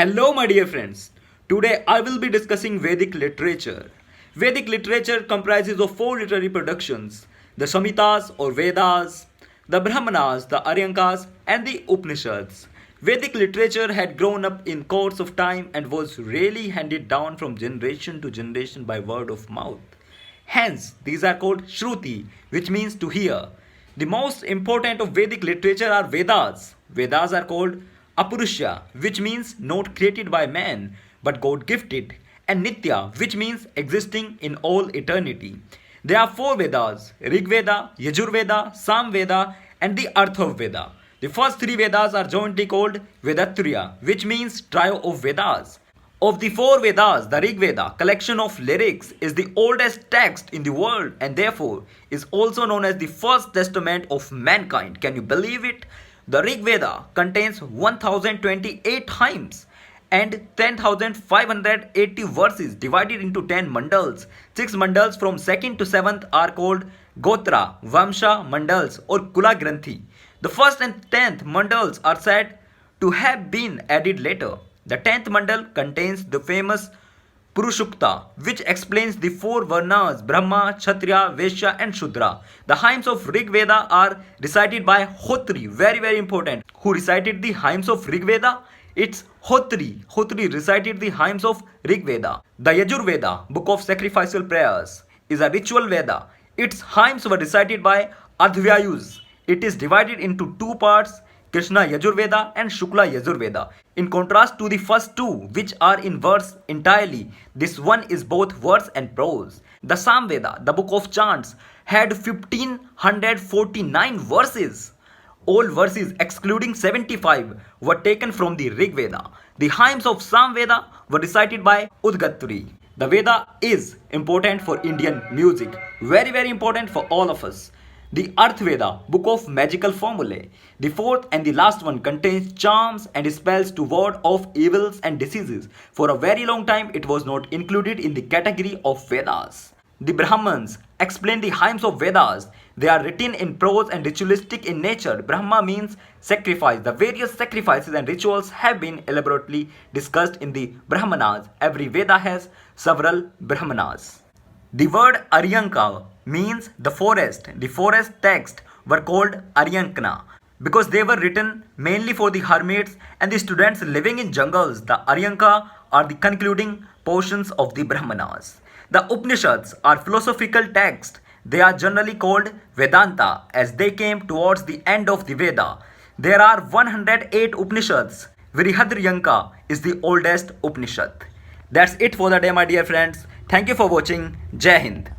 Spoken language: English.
Hello, my dear friends. Today I will be discussing Vedic literature. Vedic literature comprises of four literary productions: the Samhitas or Vedas, the Brahmanas, the Aranyakas, and the Upanishads. Vedic literature had grown up in course of time and was really handed down from generation to generation by word of mouth. Hence, these are called Shruti, which means to hear. The most important of Vedic literature are Vedas. Vedas are called Apurusha, which means not created by man, but God gifted, and Nitya, which means existing in all eternity. There are four Vedas: Rig Veda, Yajur Veda, Sam Veda, and the Atharva Veda. The first three Vedas are jointly called Vedatraya, which means trio of Vedas. Of the four Vedas, the Rig Veda, collection of lyrics, is the oldest text in the world and therefore is also known as the first testament of mankind. Can you believe it? The Rig Veda contains 1028 hymns and 10,580 verses divided into 10 mandals. 6 mandals from 2nd to 7th are called Gotra, Vamsha mandals or Kula Granthi. The first and 10th mandals are said to have been added later. The 10th mandal contains the famous Purushukta, which explains the four Varnas: Brahma, Kshatriya, Vaishya, and Shudra. The hymns of Rig Veda are recited by Hotri, very important. Who recited the hymns of Rig Veda? It's Hotri. Hotri recited the hymns of Rig Veda. The Yajur Veda, book of sacrificial prayers, is a ritual Veda. Its hymns were recited by Adhyayus. It is divided into two parts: Krishna Yajur Veda and Shukla Yajur Veda. In contrast to the first two, which are in verse entirely, this one is both verse and prose. The Sam Veda, the book of chants, had 1549 verses. All verses excluding 75 were taken from the Rig Veda. The hymns of Sam Veda were recited by Udgatri. The Veda is important for Indian music, very important for all of us. The Atharva Veda, book of magical formulae. The fourth and the last one contains charms and spells to ward off evils and diseases. For a very long time, it was not included in the category of Vedas. The Brahmanas explain the hymns of Vedas. They are written in prose and ritualistic in nature. Brahma means sacrifice. The various sacrifices and rituals have been elaborately discussed in the Brahmanas. Every Veda has several Brahmanas. The word Aryanka means the forest. The forest texts were called Aryakna because they were written mainly for the hermits and the students living in jungles. The Aryanka are the concluding portions of the Brahmanas. The Upanishads are philosophical texts. They are generally called Vedanta as they came towards the end of the Veda. There are 108 Upanishads. Vrihadryanka is the oldest Upanishad. That's it for the day, my dear friends. Thank you for watching. Jai Hind.